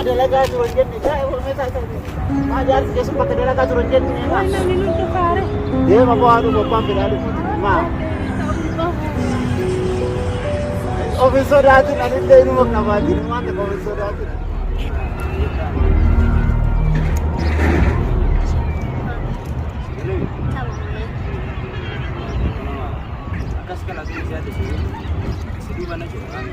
dalagaa turan jenne maa jaarsi keessum bakka dalagaa turan jenne deema bu'aadhu bobbaan fedhaadhu maa ofin sodaatin anillee inuma qabaatin waan takka ofin sodaatin akkas kana siyaada siduu kana jedhamu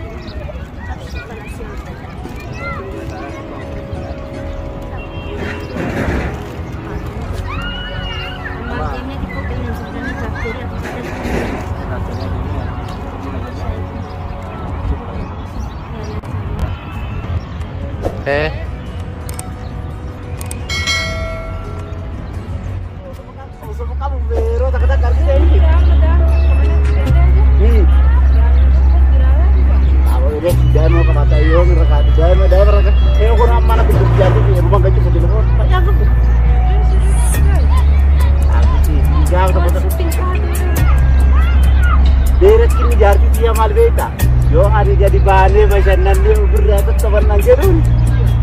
yo hari jadi bahannya bashannanne birraa tattabannan jedhuun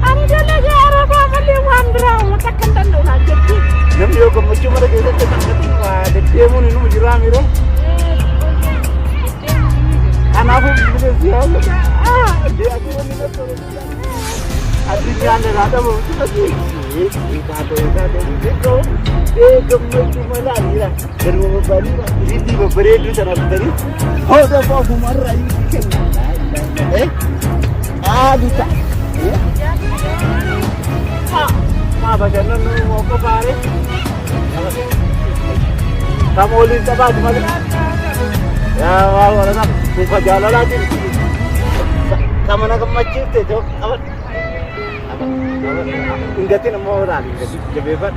ani dalaga araba malee waan biraa takkan danda'u jetti namni yoo gammachuu mara keessatti takkatti waa deddeemuun inuma jiraa mire kanaafuu bilisii haa dee'atii wanni addunyaan irraa dhabamu gammachuu malaa jira garba babbaadii ridii babbareedduu sana bitanii hooda faafumarraa hiikii kenna bisa ma bashannannu moko baare kamolin tabat mali ya wala na ku jalala din kamana gamachite jo abat ingatin mo ran jabeban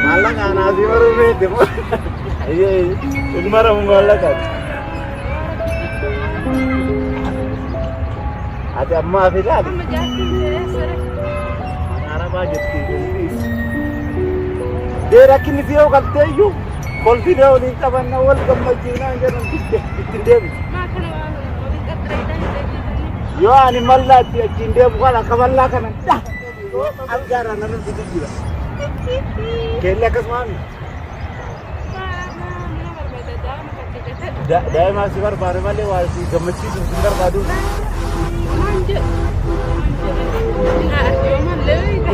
malang anasi baru bete mo ini marah mengolakkan ada amma filad mana budget please dera kini video kalte yu kol video ni tabanna wal gamajina jaran tindem yo ani mallati tindem wala kamalla kana agara nan bidigira kella kasmani dai masih barbar malee wasi gammachiisu barbaadu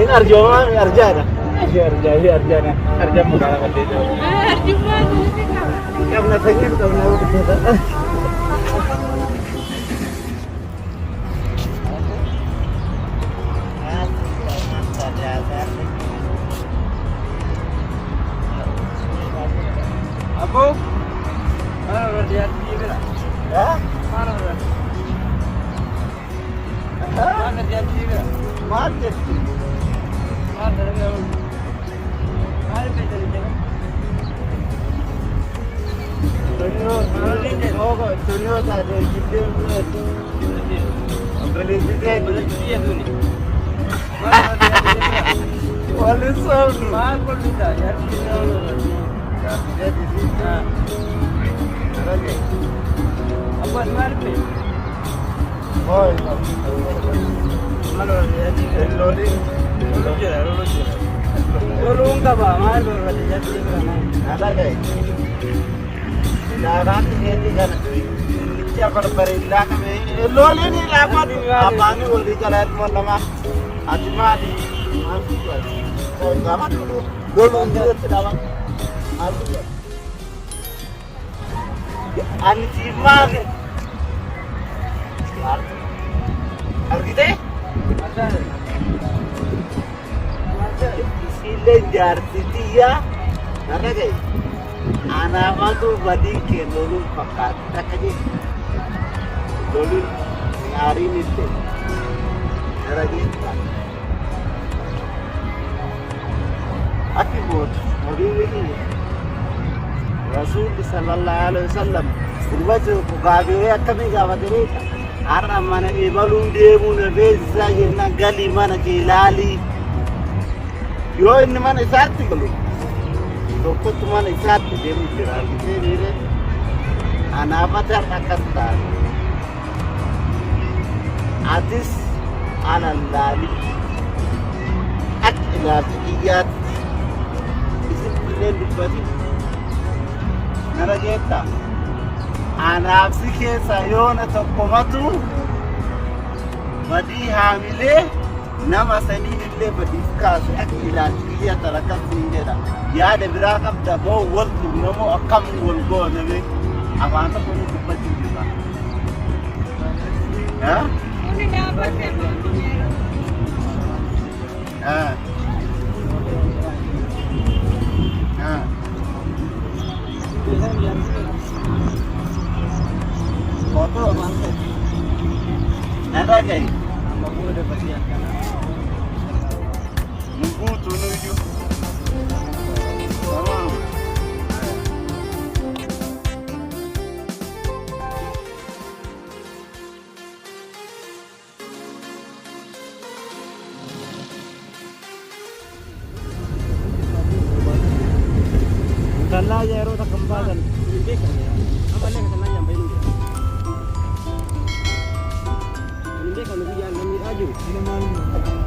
in arjoma arjana arjama kala malee arjuma kamna tanya kamna Abu dia tiga. Ya? Mana berarti? Mana dia tiga? Mati. Mana dia? Mana betul dia? Tunyo tadi kita beli tiket. Dia tu ni. Walau soal. Mana pun tidak. Ya tiga. Dia di sini. Lagi. Apa mana? Oh, Mana dia tiga? loading. Tolong tak bah, mana berarti dia tiga mana? Ada ke? Jangan ini kan. Siapa berperintah kami? Loading ni lama. Apa ni boleh jalan mana? Adimadi. Oh, zaman dulu. Dulu dia sedang. Anjimag. Argite? Ada. Sile jartiya. Nana gay. Ana tu badi ke dulu pakat. Takaje. Dulu hari ni tu. Lagi. Aki bot. Hari ni. Rasul sallallahu alaihi wasallam urbatu gabiwe akami gawadere arra mana ibalu demu na beza yenna gali mana kilali yo in mana sarti galu dokto mana sarti demu kirali dire ana patar nakasta hadis ala lali akila iyat isi dibati Narageta. Anak si keessa yoona tokkomatu badii haamilee nama saniin illee badiif kaasu akka ilaalchi biyya talakas hin jedha. Yaada biraa qabda moo wal turnamoo akkam wal goone bee afaan tokko nu dubbachuu jira. Foto mantap. Ada gay. Aku ada bagian kanan. Nunggu tunuju. Tamam. Dalla jero tak kembaran. Ini kan ya. Apa lagi sana nyampe ini? Ini kan lebih yang kami aju. Ini mana?